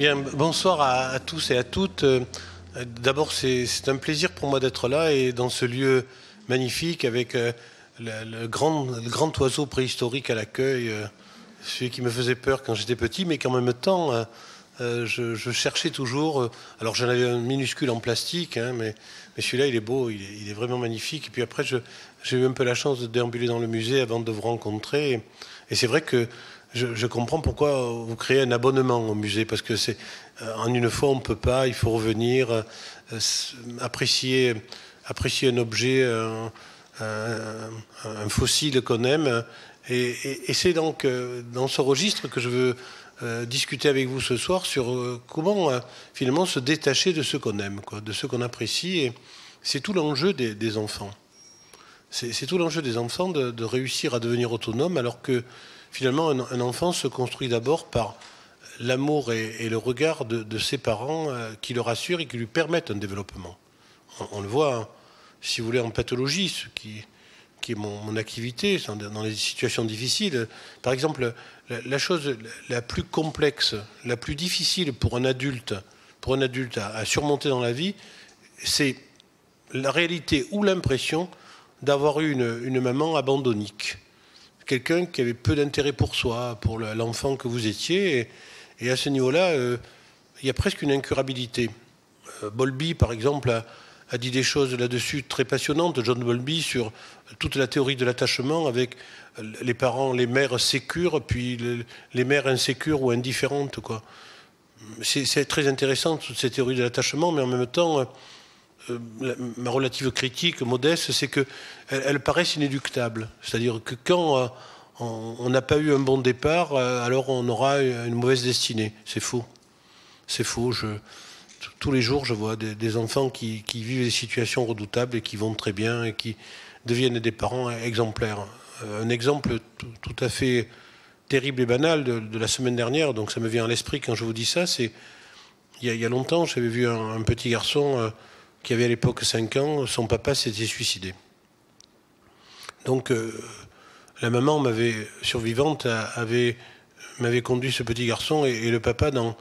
Bien, bonsoir à tous et à toutes. D'abord, c'est un plaisir pour moi d'être là et dans ce lieu magnifique avec le grand oiseau préhistorique à l'accueil, celui qui me faisait peur quand j'étais petit, mais qu'en même temps, je cherchais toujours. Alors j'en avais un minuscule en plastique, hein, mais celui-là, il est beau, il est vraiment magnifique. Et puis après, j'ai eu un peu la chance de déambuler dans le musée avant de vous rencontrer. Et c'est vrai que je comprends pourquoi vous créez un abonnement au musée, parce que c'est en une fois on ne peut pas, il faut revenir, apprécier un objet, un fossile qu'on aime. Et c'est donc dans ce registre que je veux discuter avec vous ce soir sur comment finalement se détacher de ce qu'on aime, de ce qu'on apprécie. Et c'est tout l'enjeu des enfants. C'est tout l'enjeu des enfants de réussir à devenir autonome, alors que finalement, un enfant se construit d'abord par l'amour et le regard de ses parents qui le rassurent et qui lui permettent un développement. On le voit, hein, si vous voulez, en pathologie, ce qui est mon activité, dans les situations difficiles. Par exemple, la chose la plus complexe, la plus difficile pour un adulte à surmonter dans la vie, c'est la réalité ou l'impression d'avoir eu une maman abandonnique. Quelqu'un qui avait peu d'intérêt pour soi, pour l'enfant que vous étiez. Et à ce niveau-là, il y a presque une incurabilité. Bowlby, par exemple, a dit des choses là-dessus très passionnantes, John Bowlby, sur toute la théorie de l'attachement avec les parents, les mères sécures, puis les mères insécures ou indifférentes, quoi. C'est très intéressant, toutes ces théories de l'attachement, mais en même temps, ma relative critique modeste, c'est qu'elles paraissent inéluctables. C'est-à-dire que quand on n'a pas eu un bon départ, alors on aura une mauvaise destinée. C'est faux. C'est faux. Tous les jours, je vois des enfants qui vivent des situations redoutables et qui vont très bien et qui deviennent des parents exemplaires. Un exemple tout à fait terrible et banal de la semaine dernière, donc ça me vient à l'esprit quand je vous dis ça, c'est il y a longtemps, j'avais vu un petit garçon qui avait à l'époque 5 ans, son papa s'était suicidé. Donc la maman survivante m'avait conduit ce petit garçon et le papa dans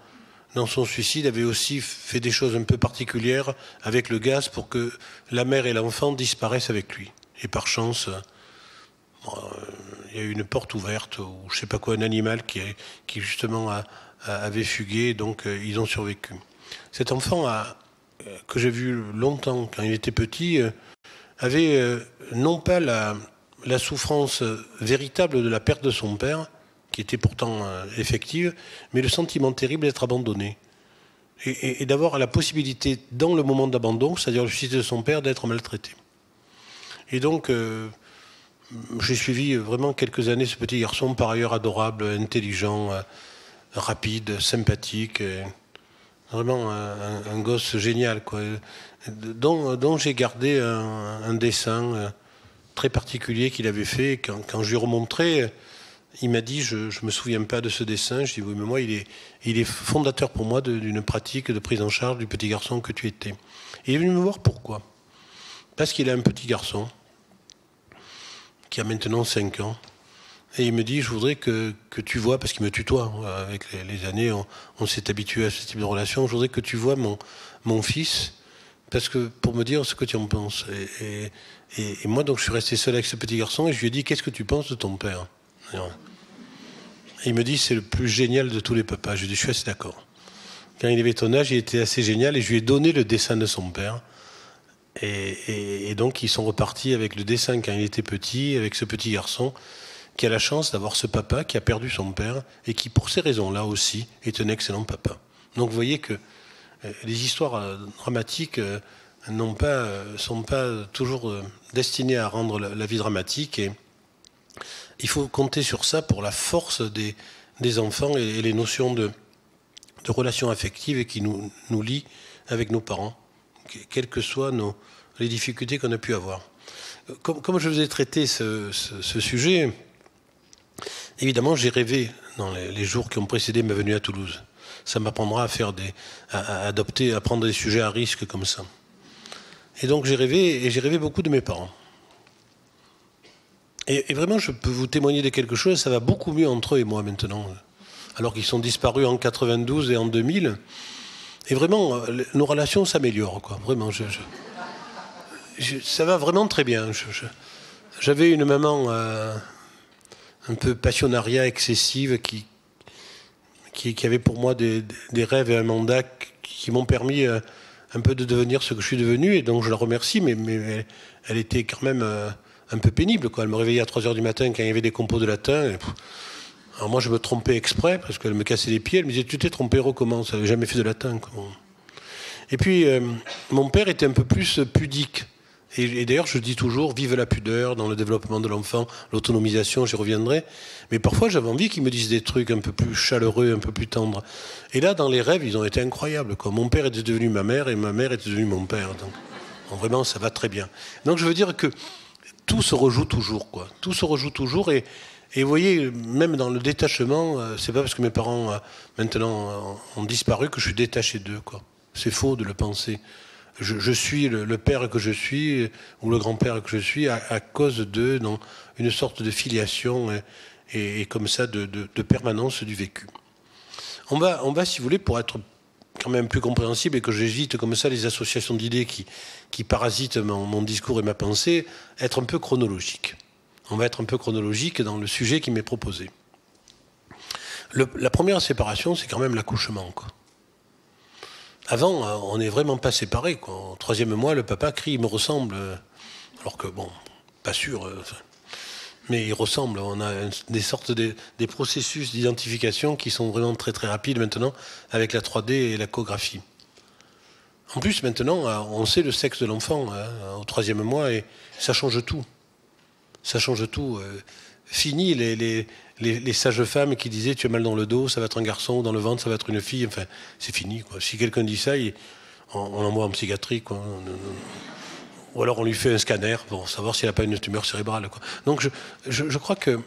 son suicide avait aussi fait des choses un peu particulières avec le gaz pour que la mère et l'enfant disparaissent avec lui. Et par chance, il y a eu une porte ouverte ou je ne sais pas quoi, un animal qui justement avait fugué, donc ils ont survécu. Cet enfant que j'ai vu longtemps quand il était petit, avait non pas la souffrance véritable de la perte de son père, qui était pourtant effective, mais le sentiment terrible d'être abandonné. Et d'avoir la possibilité, dans le moment d'abandon, c'est-à-dire le suicide de son père, d'être maltraité. Et donc, j'ai suivi vraiment quelques années ce petit garçon, par ailleurs adorable, intelligent, rapide, sympathique, vraiment un gosse génial, quoi, dont j'ai gardé un dessin très particulier qu'il avait fait. Quand je lui ai remontré, il m'a dit, je ne me souviens pas de ce dessin. Je dis, oui, mais moi, il est fondateur pour moi d'une pratique de prise en charge du petit garçon que tu étais. Et il est venu me voir pourquoi. Parce qu'il a un petit garçon qui a maintenant 5 ans. Et il me dit, je voudrais que tu vois, parce qu'il me tutoie, avec les années, on s'est habitué à ce type de relation, je voudrais que tu vois mon fils, parce que pour me dire ce que tu en penses. Et moi, donc, je suis resté seul avec ce petit garçon, et je lui ai dit, qu'est-ce que tu penses de ton père? Et il me dit, c'est le plus génial de tous les papas. Je lui ai dit, je suis assez d'accord. Quand il avait ton âge, il était assez génial, et je lui ai donné le dessin de son père. Et donc, ils sont repartis avec le dessin quand il était petit, avec ce petit garçon, qui a la chance d'avoir ce papa qui a perdu son père et qui, pour ces raisons-là aussi, est un excellent papa. Donc vous voyez que les histoires dramatiques sont pas toujours destinées à rendre la vie dramatique. Et il faut compter sur ça pour la force des enfants et les notions de relations affectives qui nous lient avec nos parents, quelles que soient les difficultés qu'on a pu avoir. Comme je vous ai traité ce sujet, évidemment, j'ai rêvé dans les jours qui ont précédé ma venue à Toulouse. Ça m'apprendra à prendre des sujets à risque comme ça. Et donc j'ai rêvé beaucoup de mes parents. Et vraiment, je peux vous témoigner de quelque chose, ça va beaucoup mieux entre eux et moi maintenant. alors qu'ils sont disparus en 92 et en 2000. Et vraiment, nos relations s'améliorent, quoi. Vraiment, ça va vraiment très bien. J'avais une maman un peu passionnariat excessive qui avait pour moi des rêves et un mandat qui m'ont permis un peu de devenir ce que je suis devenu, et donc je la remercie, mais elle était quand même un peu pénible, quoi. Elle me réveillait à 3h du matin quand il y avait des compos de latin. Alors moi je me trompais exprès, parce qu'elle me cassait les pieds, elle me disait « tu t'es trompé, recommence, elle n'avait jamais fait de latin ». Et puis mon père était un peu plus pudique. Et d'ailleurs, je dis toujours, vive la pudeur dans le développement de l'enfant, l'autonomisation, j'y reviendrai. Mais parfois, j'avais envie qu'ils me disent des trucs un peu plus chaleureux, un peu plus tendres. Et là, dans les rêves, ils ont été incroyables, quoi. Mon père était devenu ma mère et ma mère était devenue mon père. Donc vraiment, ça va très bien. Donc, je veux dire que tout se rejoue toujours, quoi. Tout se rejoue toujours. Et vous voyez, même dans le détachement, c'est pas parce que mes parents, maintenant, ont disparu que je suis détaché d'eux, quoi. C'est faux de le penser. Je suis le père que je suis, ou le grand-père que je suis, à cause d'eux, dans une sorte de filiation et comme ça de permanence du vécu. On va, si vous voulez, pour être quand même plus compréhensible et que j'évite comme ça les associations d'idées qui parasitent mon discours et ma pensée, être un peu chronologique. On va être un peu chronologique dans le sujet qui m'est proposé. La première séparation, c'est quand même l'accouchement, quoi. Avant, on n'est vraiment pas séparés, quoi. Au 3e mois, le papa crie, il me ressemble. Alors que, bon, pas sûr. Mais il ressemble. On a des sortes des processus d'identification qui sont vraiment très très rapides maintenant, avec la 3D et l'échographie. En plus, maintenant, on sait le sexe de l'enfant au 3e mois et ça change tout. Ça change tout. Fini les sages-femmes qui disaient tu as mal dans le dos, ça va être un garçon, dans le ventre, ça va être une fille. Enfin, c'est fini, quoi. Si quelqu'un dit ça, on l'envoie en psychiatrie, quoi. Ou alors on lui fait un scanner pour savoir s'il n'a pas une tumeur cérébrale, quoi. Donc je crois qu'il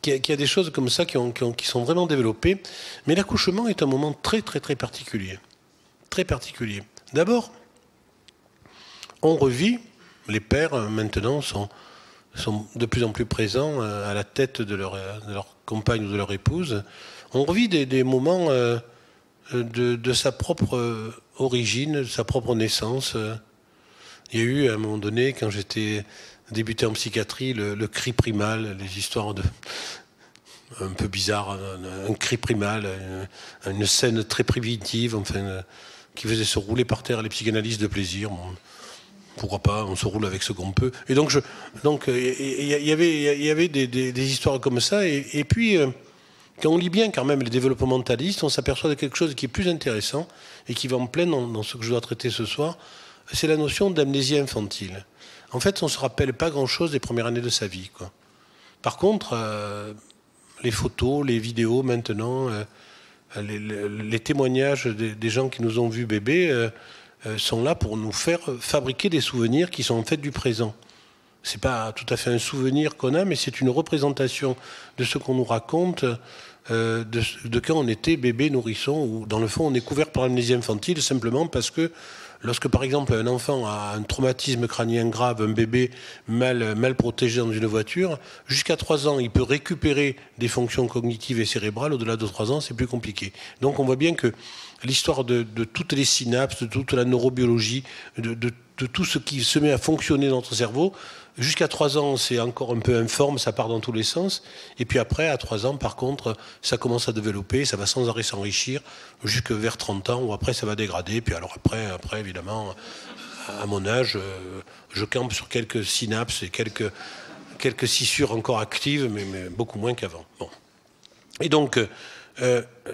y a des choses comme ça qui sont vraiment développées. Mais l'accouchement est un moment très très très particulier. Très particulier. D'abord, on revit, les pères maintenant sont de plus en plus présents à la tête de leur compagne ou de leur épouse. On revit des moments de sa propre origine, de sa propre naissance. Il y a eu, à un moment donné, quand j'étais débuté en psychiatrie, le cri primal, les histoires un peu bizarres, un cri primal, une scène très primitive, enfin, qui faisait se rouler par terre les psychanalystes de plaisir. Bon, pourquoi pas, on se roule avec ce qu'on peut. Et donc, il y avait des histoires comme ça. Et puis, quand on lit bien quand même les développementalistes, on s'aperçoit de quelque chose qui est plus intéressant et qui va en plein dans ce que je dois traiter ce soir. C'est la notion d'amnésie infantile. En fait, on ne se rappelle pas grand-chose des premières années de sa vie, quoi. Par contre, les photos, les vidéos maintenant, les témoignages des gens qui nous ont vus bébés, sont là pour nous faire fabriquer des souvenirs qui sont en fait du présent. C'est pas tout à fait un souvenir qu'on a, mais c'est une représentation de ce qu'on nous raconte de quand on était bébé, nourrisson, ou dans le fond on est couvert par l'amnésie infantile simplement parce que lorsque par exemple un enfant a un traumatisme crânien grave, un bébé mal protégé dans une voiture, jusqu'à 3 ans il peut récupérer des fonctions cognitives et cérébrales, au-delà de 3 ans c'est plus compliqué. Donc on voit bien que l'histoire de toutes les synapses, de toute la neurobiologie, de tout ce qui se met à fonctionner dans notre cerveau, jusqu'à 3 ans, c'est encore un peu informe, ça part dans tous les sens. Et puis après, à 3 ans, par contre, ça commence à développer, ça va sans arrêt s'enrichir, jusque vers 30 ans, où après, ça va dégrader. Puis alors après évidemment, à mon âge, je campe sur quelques synapses et quelques scissures encore actives, mais beaucoup moins qu'avant. Bon. Et donc,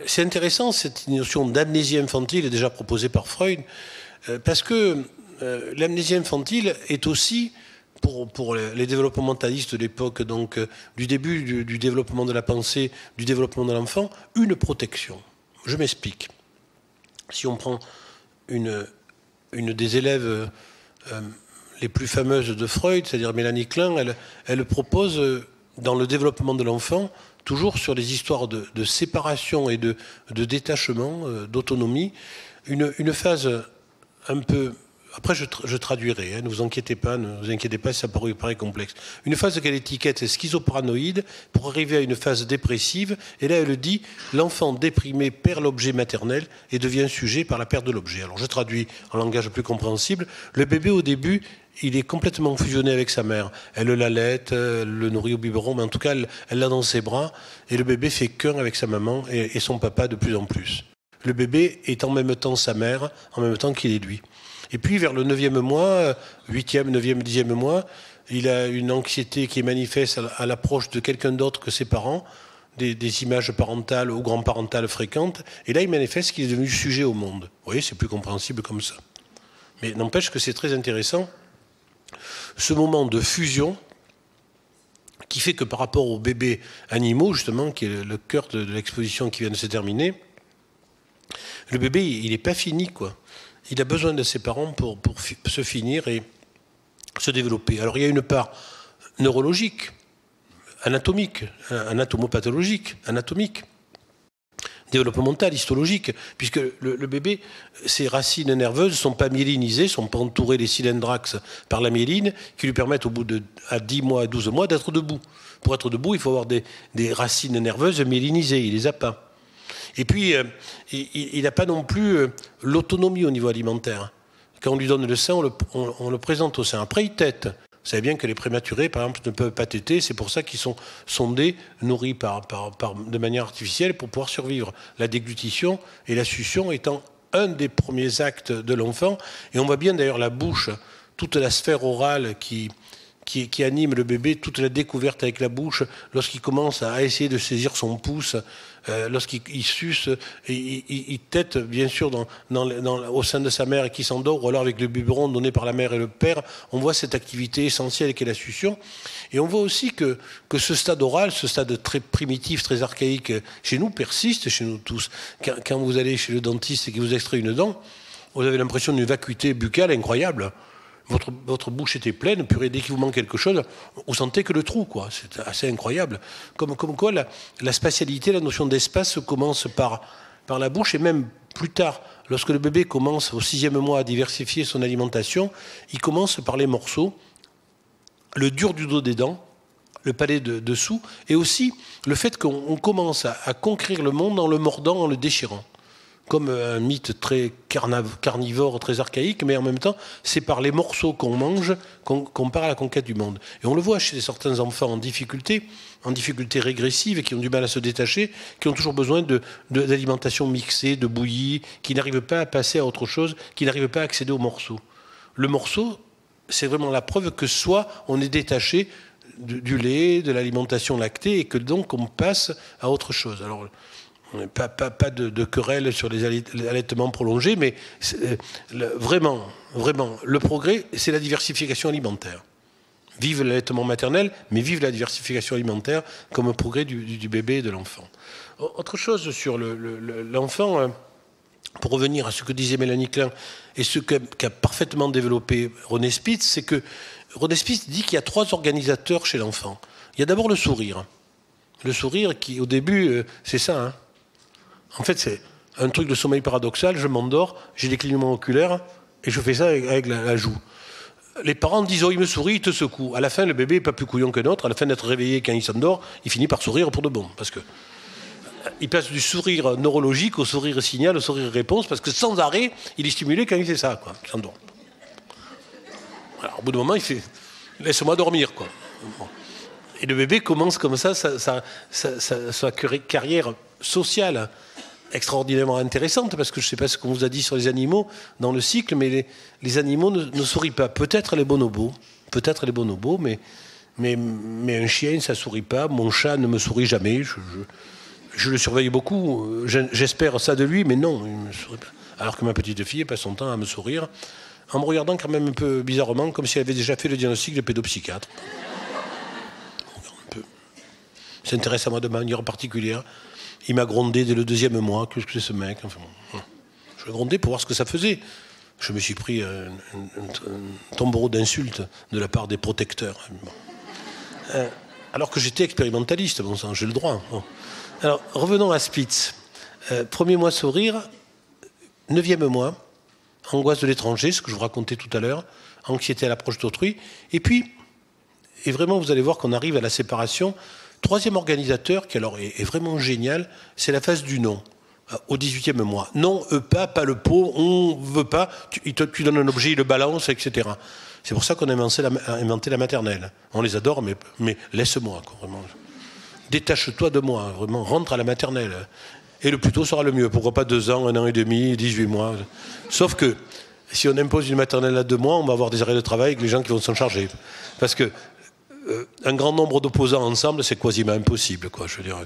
c'est intéressant, cette notion d'amnésie infantile est déjà proposée par Freud, parce que l'amnésie infantile est aussi, pour les développementalistes de l'époque, donc du début du développement de la pensée, du développement de l'enfant, une protection. Je m'explique. Si on prend une des élèves les plus fameuses de Freud, c'est-à-dire Mélanie Klein, elle propose, dans le développement de l'enfant, toujours sur les histoires de séparation et de détachement, d'autonomie, une phase un peu après, je traduirai, hein, ne vous inquiétez pas, ça paraît complexe. Une phase qu'elle étiquette est schizoparanoïde pour arriver à une phase dépressive. Et là, elle dit, l'enfant déprimé perd l'objet maternel et devient sujet par la perte de l'objet. Alors, je traduis en langage plus compréhensible. Le bébé, au début, il est complètement fusionné avec sa mère. Elle l'allaite, elle le nourrit au biberon, mais en tout cas, elle l'a dans ses bras. Et le bébé fait qu'un avec sa maman et son papa de plus en plus. Le bébé est en même temps sa mère, en même temps qu'il est lui. Et puis, vers le 9e mois, 8e, 9e, 10e mois, il a une anxiété qui est manifeste à l'approche de quelqu'un d'autre que ses parents, des images parentales ou grands-parentales fréquentes. Et là, il manifeste qu'il est devenu sujet au monde. Vous voyez, c'est plus compréhensible comme ça. Mais n'empêche que c'est très intéressant, ce moment de fusion qui fait que par rapport aux bébés animaux, justement, qui est le cœur de l'exposition qui vient de se terminer, le bébé, il n'est pas fini, quoi. Il a besoin de ses parents pour se finir et se développer. Alors il y a une part neurologique, anatomique, anatomopathologique, anatomique, développementale, histologique, puisque le bébé, ses racines nerveuses ne sont pas myélinisées, ne sont pas entourées des cylindres-axes par la myéline, qui lui permettent au bout à 10 mois, à 12 mois, d'être debout. Pour être debout, il faut avoir des racines nerveuses myélinisées, il ne les a pas. Et puis, il n'a pas non plus l'autonomie au niveau alimentaire. Quand on lui donne le sein, on le présente au sein. Après, il tète. Vous savez bien que les prématurés, par exemple, ne peuvent pas téter. C'est pour ça qu'ils sont sondés, nourris de manière artificielle pour pouvoir survivre. La déglutition et la succion étant un des premiers actes de l'enfant. Et on voit bien d'ailleurs la bouche, toute la sphère orale qui anime le bébé, toute la découverte avec la bouche, lorsqu'il commence à essayer de saisir son pouce, lorsqu'il suce, il tète bien sûr au sein de sa mère et qu'il s'endort, ou alors avec le biberon donné par la mère et le père, on voit cette activité essentielle qui est la succion. Et on voit aussi que ce stade oral, ce stade très primitif, très archaïque, chez nous, persiste chez nous tous. Quand vous allez chez le dentiste et qu'il vous extrait une dent, vous avez l'impression d'une vacuité buccale incroyable. Votre bouche était pleine, puis dès qu'il vous manque quelque chose, vous sentez que le trou, quoi. C'est assez incroyable. Comme quoi, la spatialité, la notion d'espace commence par la bouche, et même plus tard, lorsque le bébé commence au 6e mois à diversifier son alimentation, il commence par les morceaux, le dur du dos des dents, le palais dessous, et aussi le fait qu'on commence à conquérir le monde en le mordant, en le déchirant. Comme un mythe très carnivore, très archaïque, mais en même temps, c'est par les morceaux qu'on mange qu'on part à la conquête du monde. Et on le voit chez certains enfants en difficulté régressive, qui ont du mal à se détacher, qui ont toujours besoin d'alimentation mixée, de bouillie, qui n'arrivent pas à passer à autre chose, qui n'arrivent pas à accéder au morceau. Le morceau, c'est vraiment la preuve que soit on est détaché du lait, de l'alimentation lactée, et que donc on passe à autre chose. Alors, pas de querelle sur les allaitements prolongés, mais vraiment, le progrès, c'est la diversification alimentaire. Vive l'allaitement maternel, mais vive la diversification alimentaire comme progrès du bébé et de l'enfant. Autre chose sur l'enfant, pour revenir à ce que disait Mélanie Klein, et ce qu'a parfaitement développé René Spitz, c'est que René Spitz dit qu'il y a 3 organisateurs chez l'enfant. Il y a d'abord le sourire. Le sourire qui, au début, c'est ça, hein. En fait, c'est un truc de sommeil paradoxal. Je m'endors, j'ai des clignements oculaires et je fais ça avec la joue. Les parents disent « Oh, il me sourit, il te secoue ». À la fin, le bébé n'est pas plus couillon que l'autre. À la fin d'être réveillé quand il s'endort, il finit par sourire pour de bon. Parce que il passe du sourire neurologique au sourire signal, au sourire réponse, parce que sans arrêt, il est stimulé quand il fait ça, quoi. Il s'endort. Alors, au bout d'un moment, il fait « Laisse-moi dormir », quoi. Bon. Et le bébé commence comme ça sa carrière sociale extraordinairement intéressante, parce que je ne sais pas ce qu'on vous a dit sur les animaux dans le cycle, mais les animaux ne sourient pas. Peut-être les bonobos, mais un chien, ça ne sourit pas. Mon chat ne me sourit jamais. Je le surveille beaucoup. J'espère ça de lui, mais non, il ne me sourit pas. Alors que ma petite fille passe son temps à me sourire, en me regardant quand même un peu bizarrement, comme si elle avait déjà fait le diagnostic de pédopsychiatre. Il s'intéresse à moi de manière particulière. Il m'a grondé dès le 2e mois. Qu'est-ce que c'est ce mec? Enfin, je l'ai grondé pour voir ce que ça faisait. Je me suis pris un tombereau d'insultes de la part des protecteurs. Bon. Alors que j'étais expérimentaliste, bon sang, j'ai le droit. Bon. Alors, revenons à Spitz. 1er mois sourire, 9e mois, angoisse de l'étranger, ce que je vous racontais tout à l'heure, anxiété à l'approche d'autrui. Et puis, et vraiment, vous allez voir qu'on arrive à la séparation. Troisième organisateur, qui alors est vraiment génial, c'est la phase du non, au 18e mois. Non, pas le pot, on ne veut pas, tu donnes un objet, il le balance, etc. C'est pour ça qu'on a inventé la maternelle. On les adore, mais laisse-moi, vraiment. Détache-toi de moi, vraiment, rentre à la maternelle. Et le plus tôt sera le mieux. Pourquoi pas 2 ans, 1 an et demi, 18 mois. Sauf que, si on impose une maternelle à 2 mois, on va avoir des arrêts de travail avec les gens qui vont s'en charger. Parce que un grand nombre d'opposants ensemble, c'est quasiment impossible, quoi. Je veux dire,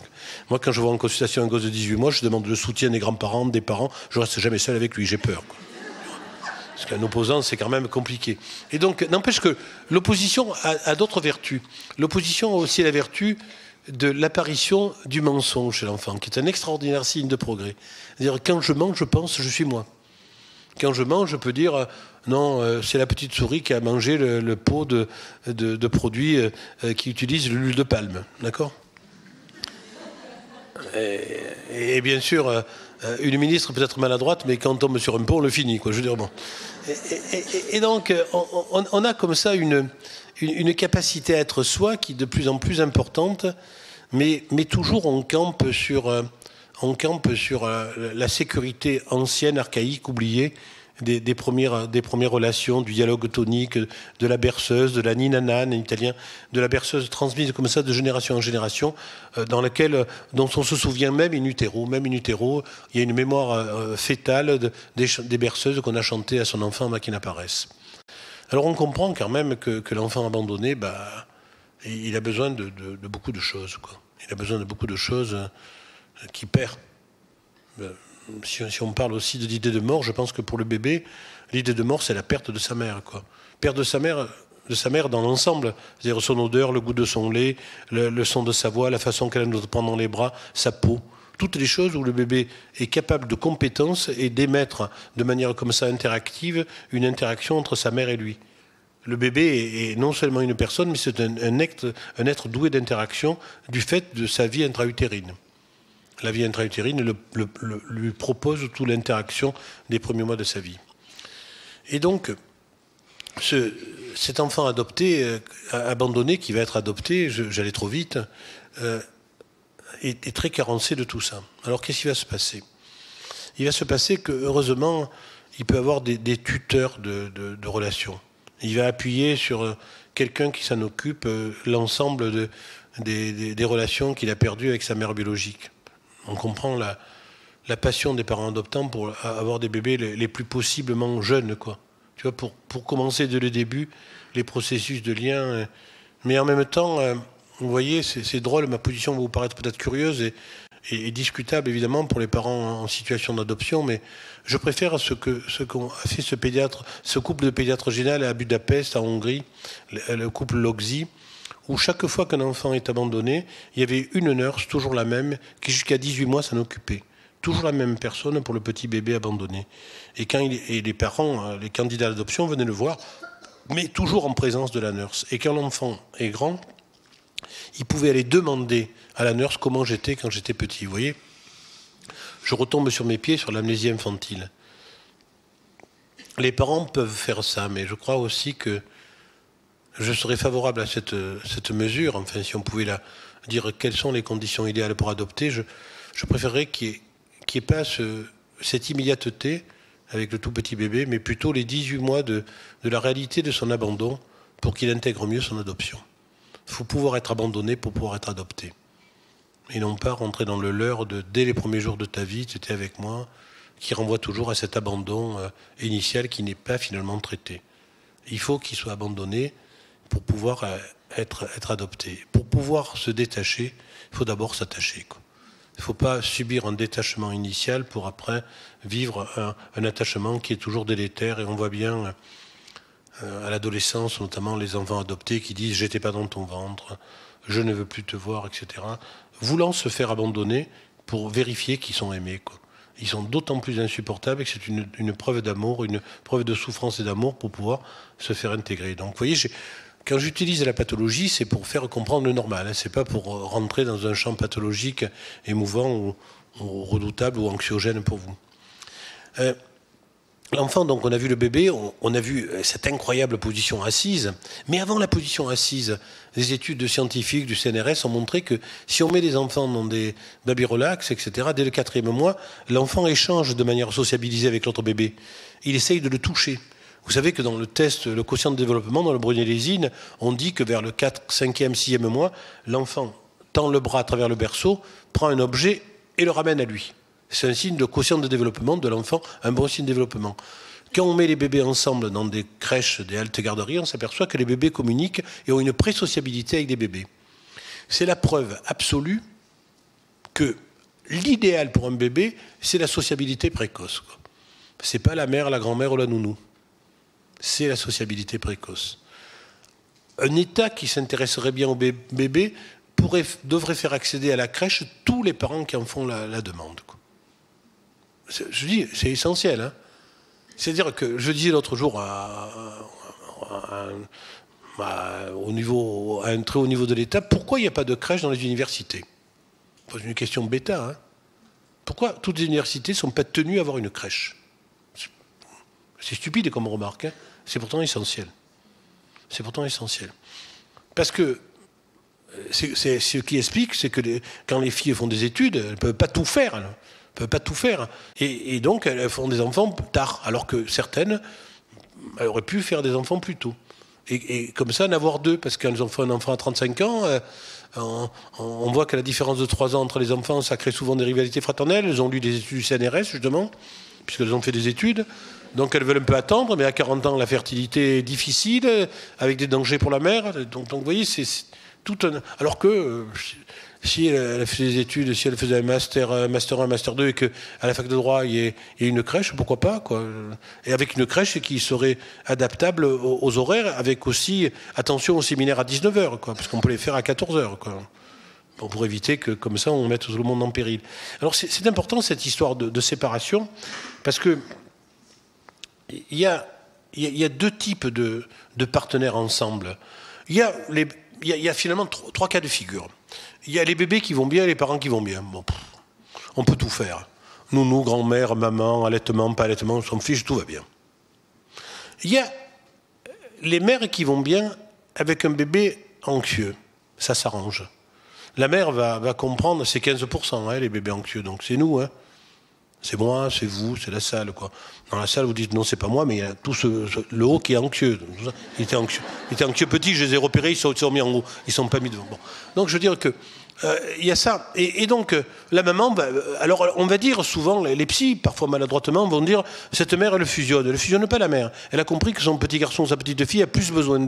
moi, quand je vois en consultation un gosse de 18 mois, je demande le soutien des grands-parents, des parents. Je reste jamais seul avec lui, j'ai peur, quoi. Parce qu'un opposant, c'est quand même compliqué. Et donc, n'empêche que l'opposition a d'autres vertus. L'opposition a aussi la vertu de l'apparition du mensonge chez l'enfant, qui est un extraordinaire signe de progrès. C'est-à-dire, quand je mens, je pense, je suis moi. Quand je mange, je peux dire non, c'est la petite souris qui a mangé le pot de produits qui utilisent l'huile de palme. D'accord ? Et bien sûr, une ministre peut être maladroite, mais quand on tombe sur un pot, on le finit, quoi. Je veux dire, bon. Et donc, on a comme ça une capacité à être soi qui est de plus en plus importante, mais toujours on campe sur la sécurité ancienne, archaïque, oubliée, des premières relations, du dialogue tonique, de la berceuse, de la ninana en italien, de la berceuse transmise comme ça de génération en génération, dont on se souvient même in utero. Même in utero, il y a une mémoire fétale des berceuses qu'on a chantées à son enfant avant qu'il n'apparaisse. Alors on comprend quand même que l'enfant abandonné, il a besoin de beaucoup de choses, quoi. Il a besoin de beaucoup de choses qu'il perd. Si on parle aussi de l'idée de mort, je pense que pour le bébé, l'idée de mort, c'est la perte de sa mère, quoi. Perte de sa mère dans l'ensemble, c'est-à-dire son odeur, le goût de son lait, le son de sa voix, la façon qu'elle a de prendre dans les bras, sa peau. Toutes les choses où le bébé est capable de compétence et d'émettre de manière comme ça interactive une interaction entre sa mère et lui. Le bébé est non seulement une personne, mais c'est un être doué d'interaction du fait de sa vie intra-utérine. La vie intra-utérine lui propose toute l'interaction des premiers mois de sa vie. Et donc, cet enfant adopté, abandonné, qui va être adopté, j'allais trop vite, est très carencé de tout ça. Alors, qu'est-ce qui va se passer ? Il va se passer que, heureusement, il peut avoir des tuteurs de relations. Il va appuyer sur quelqu'un qui s'en occupe, l'ensemble des relations qu'il a perdues avec sa mère biologique. On comprend la passion des parents adoptants pour avoir des bébés les plus possiblement jeunes, quoi. Tu vois, pour commencer dès le début les processus de lien. Mais en même temps, vous voyez, c'est drôle, ma position va vous paraître peut-être curieuse et discutable, évidemment, pour les parents en situation d'adoption, mais je préfère ce qu'ont fait ce couple de pédiatres génial à Budapest, en Hongrie, le couple Logzi, où chaque fois qu'un enfant est abandonné, il y avait une nurse, toujours la même, qui jusqu'à 18 mois s'en occupait. Toujours la même personne pour le petit bébé abandonné. Et les parents, les candidats à l'adoption venaient le voir, mais toujours en présence de la nurse. Et quand l'enfant est grand, il pouvait aller demander à la nurse comment j'étais quand j'étais petit. Vous voyez ? Je retombe sur mes pieds sur l'amnésie infantile. Les parents peuvent faire ça, mais je crois aussi que je serais favorable à cette mesure. Enfin, si on pouvait dire quelles sont les conditions idéales pour adopter, je préférerais qu'il n'y ait pas cette immédiateté avec le tout petit bébé, mais plutôt les 18 mois de la réalité de son abandon pour qu'il intègre mieux son adoption. Il faut pouvoir être abandonné pour pouvoir être adopté. Et non pas rentrer dans le leurre dès les premiers jours de ta vie, tu étais avec moi, qui renvoie toujours à cet abandon initial qui n'est pas finalement traité. Il faut qu'il soit abandonné pour pouvoir être adopté. Pour pouvoir se détacher, il faut d'abord s'attacher, quoi. Il ne faut pas subir un détachement initial pour après vivre un attachement qui est toujours délétère. Et on voit bien à l'adolescence, notamment les enfants adoptés qui disent « j'étais pas dans ton ventre, je ne veux plus te voir », etc. Voulant se faire abandonner pour vérifier qu'ils sont aimés, quoi. Ils sont d'autant plus insupportables que c'est une preuve d'amour, une preuve de souffrance et d'amour pour pouvoir se faire intégrer. Donc vous voyez, quand j'utilise la pathologie, c'est pour faire comprendre le normal. C'est pas pour rentrer dans un champ pathologique émouvant ou redoutable ou anxiogène pour vous. l'enfant, donc on a vu le bébé, on a vu cette incroyable position assise, mais avant la position assise, les études scientifiques du CNRS ont montré que si on met des enfants dans des baby relax, etc., dès le 4e mois, l'enfant échange de manière sociabilisée avec l'autre bébé. Il essaye de le toucher. Vous savez que dans le test, le quotient de développement, dans le brunellésine, on dit que vers le 4, 5e, 6e mois, l'enfant tend le bras à travers le berceau, prend un objet et le ramène à lui. C'est un signe de quotient de développement de l'enfant, un bon signe de développement. Quand on met les bébés ensemble dans des crèches, des haltes garderies, on s'aperçoit que les bébés communiquent et ont une pré-sociabilité avec des bébés. C'est la preuve absolue que l'idéal pour un bébé, c'est la sociabilité précoce. Ce n'est pas la mère, la grand-mère ou la nounou. C'est la sociabilité précoce. Un État qui s'intéresserait bien aux bébés devrait faire accéder à la crèche tous les parents qui en font la demande. Je dis, c'est essentiel. Hein. C'est-à-dire que je disais l'autre jour à un très haut niveau de l'État, pourquoi il n'y a pas de crèche dans les universités? C'est une question bêta. Hein. Pourquoi toutes les universités ne sont pas tenues à avoir une crèche? C'est stupide comme remarque. Hein. C'est pourtant essentiel. C'est pourtant essentiel. Parce que c'est ce qui explique, c'est que quand les filles font des études, elles ne peuvent pas tout faire. Elles ne peuvent pas tout faire. Et donc, elles font des enfants tard, alors que certaines, elles auraient pu faire des enfants plus tôt. Et comme ça, en avoir deux, parce qu'elles ont fait un enfant à 35 ans, on voit que la différence de 3 ans entre les enfants, ça crée souvent des rivalités fraternelles. Elles ont lu des études du CNRS, justement, puisqu'elles ont fait des études. Donc elles veulent un peu attendre, mais à 40 ans, la fertilité est difficile, avec des dangers pour la mère. Donc vous voyez, c'est tout un... Alors que si elle fait des études, si elle faisait un master 1, master 2, et qu'à la fac de droit, il y ait une crèche, pourquoi pas, quoi. Et avec une crèche qui serait adaptable aux horaires, avec aussi attention au séminaire à 19h, quoi, parce qu'on peut les faire à 14h, quoi. Pour éviter que, comme ça, on mette tout le monde en péril. Alors c'est important, cette histoire de séparation, parce que il y a deux types de partenaires ensemble. Il y a finalement 3 cas de figure. Il y a les bébés qui vont bien et les parents qui vont bien. Bon, on peut tout faire. Nounou, grand-mère, maman, allaitement, pas allaitement, on s'en fiche, tout va bien. Il y a les mères qui vont bien avec un bébé anxieux. Ça s'arrange. La mère va comprendre, c'est 15%, hein, les bébés anxieux, donc c'est nous, hein. C'est moi, c'est vous, c'est la salle, quoi. Dans la salle, vous dites non, c'est pas moi, mais il y a tout le haut qui est anxieux. Il était anxieux petit, je les ai repérés, ils sont mis en haut, ils sont pas mis devant. Bon. Donc je veux dire que il y a ça. Et donc la maman, alors on va dire souvent, les psys, parfois maladroitement, vont dire cette mère, elle fusionne. Elle ne fusionne pas, la mère. Elle a compris que son petit garçon, sa petite fille a plus besoin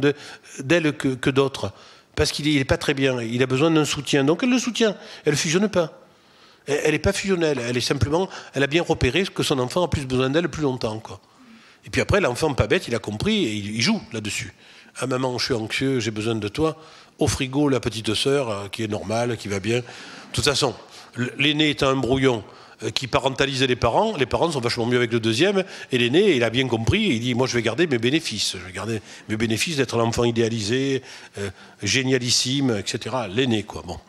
d'elle que d'autres. Parce qu'il n'est pas très bien. Il a besoin d'un soutien. Donc elle le soutient. Elle ne fusionne pas. Elle n'est pas fusionnelle, elle est simplement, elle a bien repéré que son enfant a plus besoin d'elle plus longtemps, quoi. Et puis après, l'enfant pas bête, il a compris et il joue là-dessus. Ah maman, je suis anxieux, j'ai besoin de toi. Au frigo, la petite sœur, qui est normale, qui va bien. De toute façon, l'aîné étant un brouillon qui parentalise les parents sont vachement mieux avec le deuxième, et l'aîné, il a bien compris, il dit, moi je vais garder mes bénéfices. Je vais garder mes bénéfices d'être l'enfant idéalisé, génialissime, etc. L'aîné, quoi. Bon.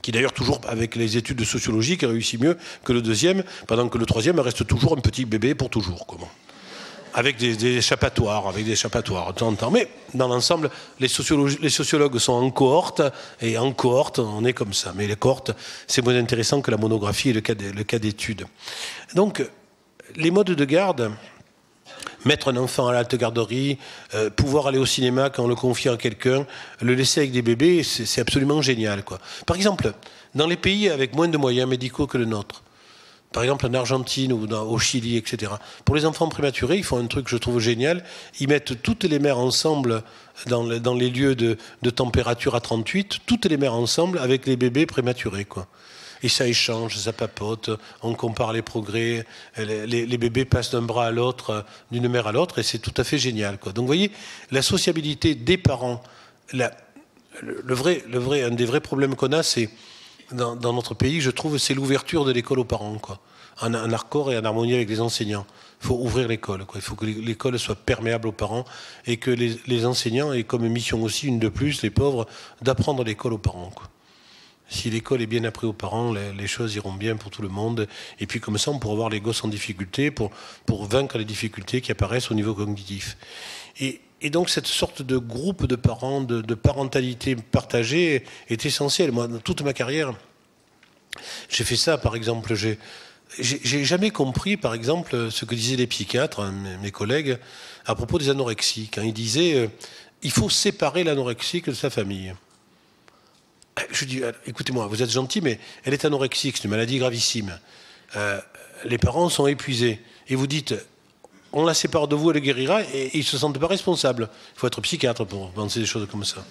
Qui d'ailleurs toujours avec les études de sociologie qui réussit mieux que le deuxième, pendant que le troisième reste toujours un petit bébé pour toujours. Comment. Avec des échappatoires, de temps en temps. Mais dans l'ensemble, les sociologues sont en cohorte, et en cohorte, on est comme ça. Mais les cohortes, c'est moins intéressant que la monographie et le cas d'étude. Donc, les modes de garde... Mettre un enfant à la halte garderie, pouvoir aller au cinéma quand on le confie à quelqu'un, le laisser avec des bébés, c'est absolument génial, quoi. Par exemple, dans les pays avec moins de moyens médicaux que le nôtre, par exemple en Argentine ou au Chili, etc., pour les enfants prématurés, ils font un truc que je trouve génial, ils mettent toutes les mères ensemble dans les lieux de température à 38, toutes les mères ensemble avec les bébés prématurés, quoi. Et ça échange, ça papote, on compare les progrès, les bébés passent d'un bras à l'autre, d'une mère à l'autre, et c'est tout à fait génial, quoi. Donc vous voyez, la sociabilité des parents, un des vrais problèmes qu'on a, c'est dans notre pays, je trouve, c'est l'ouverture de l'école aux parents, quoi. En accord et en harmonie avec les enseignants. Il faut ouvrir l'école, quoi. Il faut que l'école soit perméable aux parents et que les enseignants aient comme mission aussi, une de plus, les pauvres, d'apprendre l'école aux parents, quoi. Si l'école est bien apprise aux parents, les choses iront bien pour tout le monde. Et puis comme ça, on pourra voir les gosses en difficulté pour vaincre les difficultés qui apparaissent au niveau cognitif. Et donc cette sorte de groupe de parents, de parentalité partagée est essentielle. Moi, dans toute ma carrière, j'ai fait ça, par exemple. J'ai jamais compris, par exemple, ce que disaient les psychiatres, hein, mes collègues, à propos des anorexies. Quand ils disaient il faut séparer l'anorexique de sa famille. Je dis, écoutez-moi, vous êtes gentil, mais elle est anorexique, c'est une maladie gravissime. Les parents sont épuisés. Et vous dites, on la sépare de vous, elle guérira, et ils ne se sentent pas responsables. Il faut être psychiatre pour penser des choses comme ça.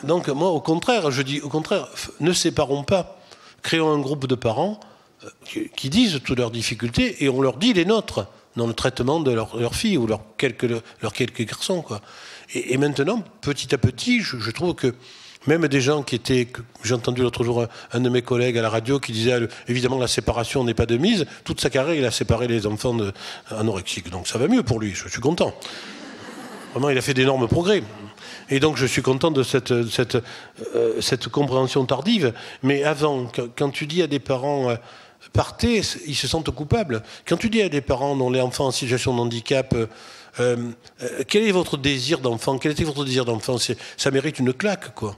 Donc moi, au contraire, je dis, au contraire, ne séparons pas. Créons un groupe de parents qui disent toutes leurs difficultés, et on leur dit les nôtres, dans le traitement de leurs filles, ou leurs quelques garçons, quoi. Et maintenant, petit à petit, je trouve que même des gens qui étaient, j'ai entendu l'autre jour un de mes collègues à la radio qui disait évidemment la séparation n'est pas de mise, toute sa carrière il a séparé les enfants anorexiques, donc ça va mieux pour lui, je suis content. Vraiment il a fait d'énormes progrès. Et donc je suis content de cette compréhension tardive, mais avant, quand tu dis à des parents partez, ils se sentent coupables. Quand tu dis à des parents dont les enfants en situation de handicap quel est votre désir d'enfant, quel était votre désir d'enfant, ça mérite une claque, quoi.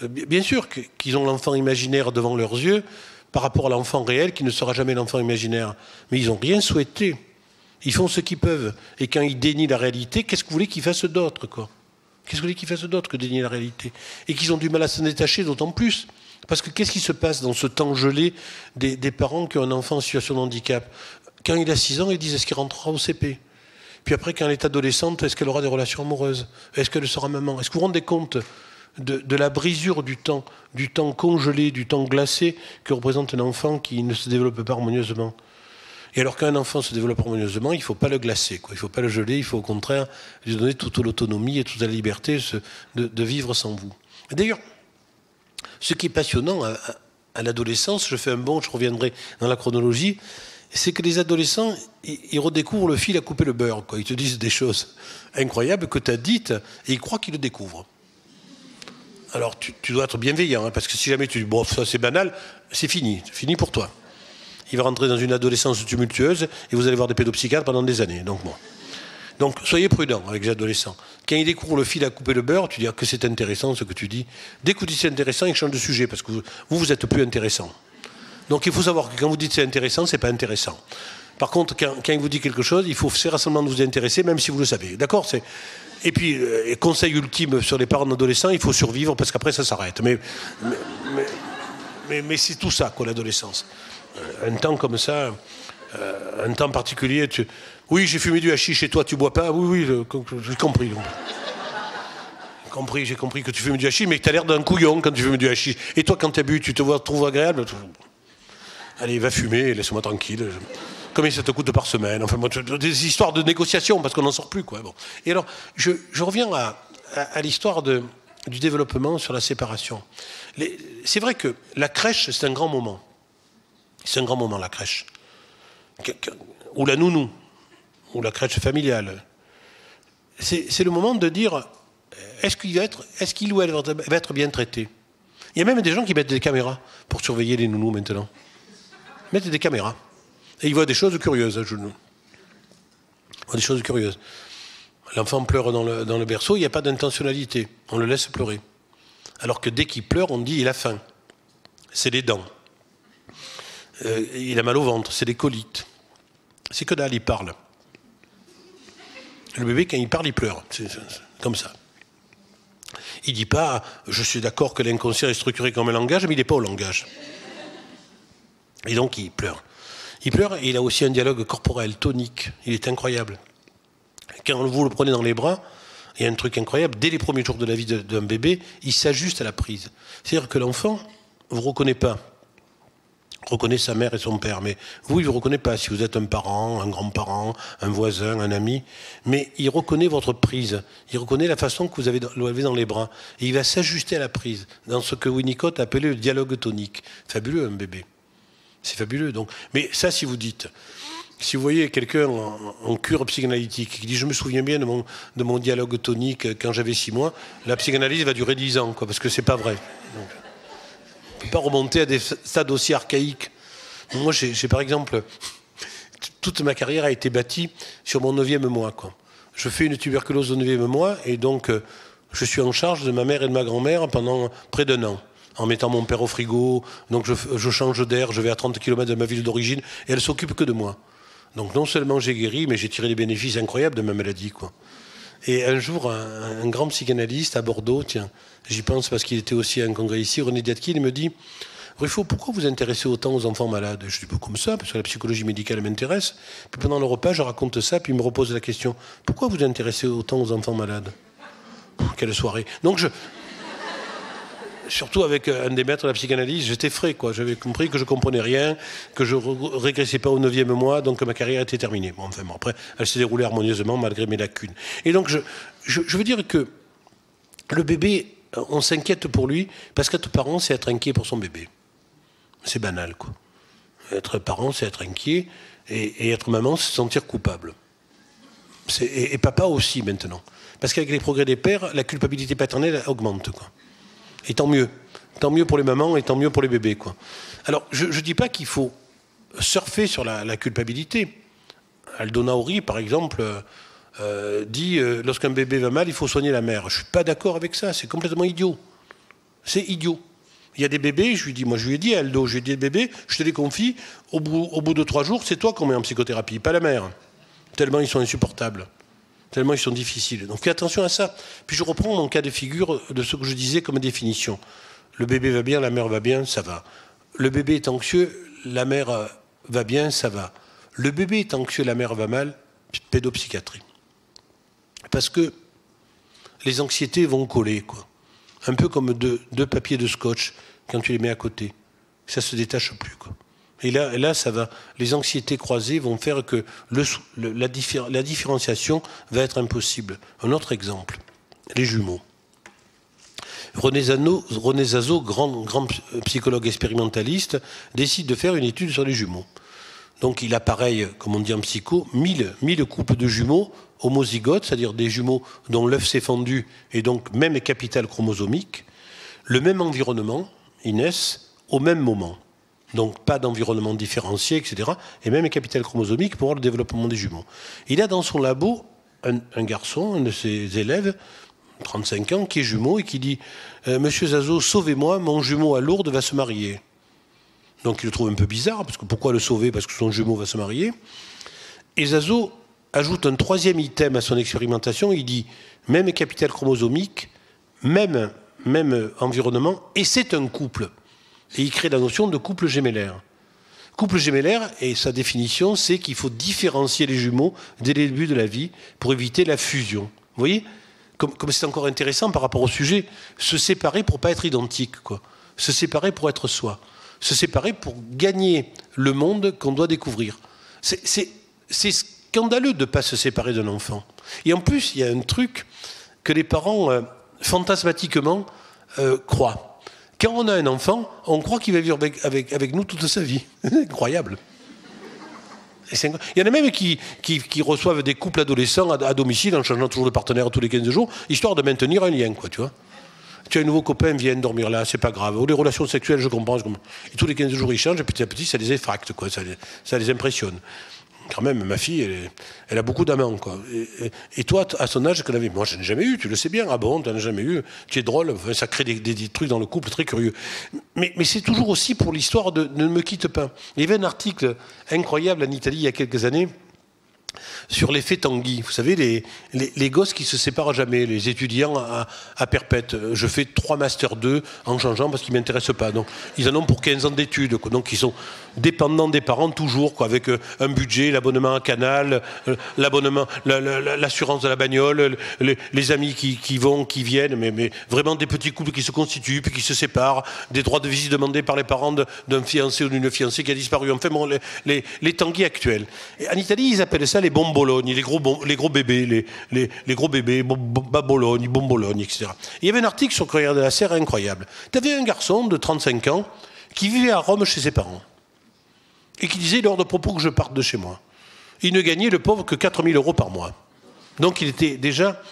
Bien sûr qu'ils ont l'enfant imaginaire devant leurs yeux par rapport à l'enfant réel qui ne sera jamais l'enfant imaginaire. Mais ils n'ont rien souhaité. Ils font ce qu'ils peuvent. Et quand ils dénient la réalité, qu'est-ce que vous voulez qu'ils fassent d'autre, quoi? Qu'est-ce que vous voulez qu'ils fassent d'autre que dénier la réalité? Et qu'ils ont du mal à s'en détacher d'autant plus. Parce que qu'est-ce qui se passe dans ce temps gelé des parents qui ont un enfant en situation de handicap? Quand il a 6 ans, ils disent est-ce qu'il rentrera au CP? Puis après, quand elle est adolescente, est-ce qu'elle aura des relations amoureuses? Est-ce qu'elle sera maman? Est-ce que vous vous rendez compte de la brisure du temps congelé, du temps glacé que représente un enfant qui ne se développe pas harmonieusement? Et alors qu'un enfant se développe harmonieusement, il ne faut pas le glacer, quoi. Il ne faut pas le geler, il faut au contraire lui donner toute l'autonomie et toute la liberté de vivre sans vous. D'ailleurs, ce qui est passionnant à l'adolescence, je fais un bond, je reviendrai dans la chronologie, c'est que les adolescents, ils redécouvrent le fil à couper le beurre, quoi. Ils te disent des choses incroyables que tu as dites et ils croient qu'ils le découvrent. Alors tu dois être bienveillant, hein, parce que si jamais tu dis bon, ça c'est banal, c'est fini pour toi. Il va rentrer dans une adolescence tumultueuse et vous allez voir des pédopsychiatres pendant des années. Donc soyez prudents avec les adolescents. Quand ils découvrent le fil à couper le beurre, tu dis que c'est intéressant ce que tu dis. Dès que vous dites c'est intéressant, ils changent de sujet parce que vous êtes plus intéressant. Donc il faut savoir que quand vous dites c'est intéressant, c'est pas intéressant. Par contre, quand il vous dit quelque chose, il faut faire semblant de vous intéresser, même si vous le savez. D'accord? Et puis, conseil ultime sur les parents d'adolescents, il faut survivre parce qu'après ça s'arrête. Mais c'est tout ça, quoi, l'adolescence. Un temps comme ça, un temps particulier, oui, j'ai fumé du hashish et toi tu bois pas? Oui, j'ai compris. J'ai compris que tu fumes du hashish, mais que tu as l'air d'un couillon quand tu fumes du hashish. Et toi, quand tu as bu, tu te trouves agréable? Allez, va fumer, laisse-moi tranquille. Combien ça te coûte par semaine? Enfin, des histoires de négociation, parce qu'on n'en sort plus, quoi. Bon. Et alors, je reviens à l'histoire du développement sur la séparation. C'est vrai que la crèche, c'est un grand moment. C'est un grand moment, la crèche. Ou la nounou, ou la crèche familiale. C'est le moment de dire, est-ce qu'il ou elle va être bien traité? Il y a même des gens qui mettent des caméras pour surveiller les nounous maintenant. Mettent des caméras. Et ils voient des choses curieuses, à genoux. Ils voient des choses curieuses. L'enfant pleure dans le berceau, il n'y a pas d'intentionnalité. On le laisse pleurer. Alors que dès qu'il pleure, on dit il a faim. C'est les dents. Il a mal au ventre, c'est des colites. C'est que dalle, il parle. Le bébé, quand il parle, il pleure. C'est comme ça. Il ne dit pas, je suis d'accord que l'inconscient est structuré comme un langage, mais il n'est pas au langage. Et donc, il pleure. Il pleure et il a aussi un dialogue corporel, tonique. Il est incroyable. Quand vous le prenez dans les bras, il y a un truc incroyable. Dès les premiers jours de la vie d'un bébé, il s'ajuste à la prise. C'est-à-dire que l'enfant ne vous reconnaît pas. Reconnaît sa mère et son père. Mais vous, il ne vous reconnaît pas. Si vous êtes un parent, un grand-parent, un voisin, un ami. Mais il reconnaît votre prise. Il reconnaît la façon que vous avez dans les bras. Et il va s'ajuster à la prise. Dans ce que Winnicott appelait le dialogue tonique. Fabuleux, un bébé. C'est fabuleux. Donc. Mais ça, si vous dites, si vous voyez quelqu'un en cure psychanalytique qui dit « je me souviens bien de mon dialogue tonique quand j'avais 6 mois », la psychanalyse va durer 10 ans, quoi, parce que c'est pas vrai. Donc, peut pas remonter à des stades aussi archaïques. Moi, j'ai par exemple, toute ma carrière a été bâtie sur mon 9e mois, quoi. Je fais une tuberculose au 9e mois et donc je suis en charge de ma mère et de ma grand-mère pendant près d'1 an, en mettant mon père au frigo. Donc je change d'air, je vais à 30 km de ma ville d'origine et elle s'occupe que de moi. Donc non seulement j'ai guéri, mais j'ai tiré des bénéfices incroyables de ma maladie, quoi. Et un jour, un grand psychanalyste à Bordeaux, tiens, j'y pense parce qu'il était aussi à un congrès ici, René Diatki, il me dit « Ruffo, pourquoi vous intéressez autant aux enfants malades ?» Je dis « Comme ça, parce que la psychologie médicale m'intéresse. » Puis pendant le repas, je raconte ça, puis il me repose la question « Pourquoi vous intéressez autant aux enfants malades ?» Quelle soirée. Donc surtout avec un des maîtres de la psychanalyse, j'étais frais, quoi. J'avais compris que je comprenais rien, que je régressais pas au 9e mois, donc que ma carrière était terminée. Bon, enfin, bon, après, elle s'est déroulée harmonieusement malgré mes lacunes. Et donc, je veux dire que le bébé, on s'inquiète pour lui, parce qu'être parent, c'est être inquiet pour son bébé. C'est banal, quoi. Être parent, c'est être inquiet, et être maman, c'est se sentir coupable. Et papa aussi, maintenant. Parce qu'avec les progrès des pères, la culpabilité paternelle augmente, quoi. Et tant mieux. Tant mieux pour les mamans et tant mieux pour les bébés, quoi. Alors, je ne dis pas qu'il faut surfer sur la culpabilité. Aldo Nauri, par exemple, dit lorsqu'un bébé va mal, il faut soigner la mère. Je ne suis pas d'accord avec ça, c'est complètement idiot. C'est idiot. Il y a des bébés, je lui ai dit à Aldo, je lui ai dit, bébé, je te les confie, au bout de 3 jours, c'est toi qu'on met en psychothérapie, pas la mère. Tellement ils sont insupportables. Tellement ils sont difficiles. Donc fais attention à ça. Puis je reprends mon cas de figure de ce que je disais comme définition. Le bébé va bien, la mère va bien, ça va. Le bébé est anxieux, la mère va bien, ça va. Le bébé est anxieux, la mère va mal, pédopsychiatrie. Parce que les anxiétés vont coller, quoi. Un peu comme deux papiers de scotch, quand tu les mets à côté. Ça ne se détache plus, quoi. Et là, ça va. Les anxiétés croisées vont faire que la différenciation va être impossible. Un autre exemple, les jumeaux. René Zazot, grand psychologue expérimentaliste, décide de faire une étude sur les jumeaux. Donc il appareille, comme on dit en psycho, 1000 couples de jumeaux homozygotes, c'est-à-dire des jumeaux dont l'œuf s'est fendu et donc même capital chromosomique, le même environnement, ils naissent au même moment. Donc pas d'environnement différencié, etc. Et même capital chromosomique pour le développement des jumeaux. Il a dans son labo un garçon, un de ses élèves, 35 ans, qui est jumeau et qui dit « Monsieur Zazot, sauvez-moi, mon jumeau à Lourdes va se marier. » Donc il le trouve un peu bizarre, parce que pourquoi le sauver? Parce que son jumeau va se marier. Et Zazot ajoute un 3e item à son expérimentation, il dit « Même capital chromosomique, même environnement, et c'est un couple. » Et il crée la notion de couple gémellaire. Couple gémellaire, et sa définition, c'est qu'il faut différencier les jumeaux dès le début de la vie pour éviter la fusion. Vous voyez, comme c'est encore intéressant par rapport au sujet, se séparer pour ne pas être identique, quoi. Se séparer pour être soi. Se séparer pour gagner le monde qu'on doit découvrir. C'est scandaleux de ne pas se séparer d'un enfant. Et en plus, il y a un truc que les parents, fantasmatiquement, croient. Quand on a un enfant, on croit qu'il va vivre avec nous toute sa vie. C'est incroyable. Il y en a même qui reçoivent des couples adolescents à domicile en changeant toujours de partenaire tous les 15 jours, histoire de maintenir un lien, quoi, tu vois. Tu as un nouveau copain, viens dormir là, c'est pas grave. Ou les relations sexuelles, je comprends. Et tous les 15 jours, ils changent, et petit à petit, ça les effracte, quoi. Ça les impressionne. Quand même, ma fille, elle a beaucoup d'amants, quoi. Et toi, à son âge, qu'elle avait, moi, je n'ai jamais eu, tu le sais bien. Ah bon, tu n'en as jamais eu. Tu es drôle, enfin, ça crée des trucs dans le couple très curieux. Mais c'est toujours aussi pour l'histoire de ne me quitte pas. Il y avait un article incroyable en Italie il y a quelques années sur l'effet Tanguy. Vous savez, les gosses qui se séparent jamais, les étudiants à perpète. Je fais 3 Master 2 en changeant parce qu'ils ne m'intéressent pas. Donc, ils en ont pour 15 ans d'études. Donc, ils sont dépendants des parents toujours, quoi, avec un budget, l'abonnement à Canal, l'abonnement, l'assurance de la bagnole, les amis qui vont, qui viennent, mais vraiment des petits couples qui se constituent, puis qui se séparent, des droits de visite demandés par les parents d'un fiancé ou d'une fiancée qui a disparu. Enfin, bon, les Tanguy actuels. Et en Italie, ils appellent ça les bombolognes, les gros bébés, les gros bébés, babolognes, bombolognes, etc. Et il y avait un article sur Corriere della Sera incroyable. Tu avais un garçon de 35 ans qui vivait à Rome chez ses parents et qui disait, lors de propos, que je parte de chez moi. Il ne gagnait, le pauvre, que 4 000 € par mois. Donc il était déjà,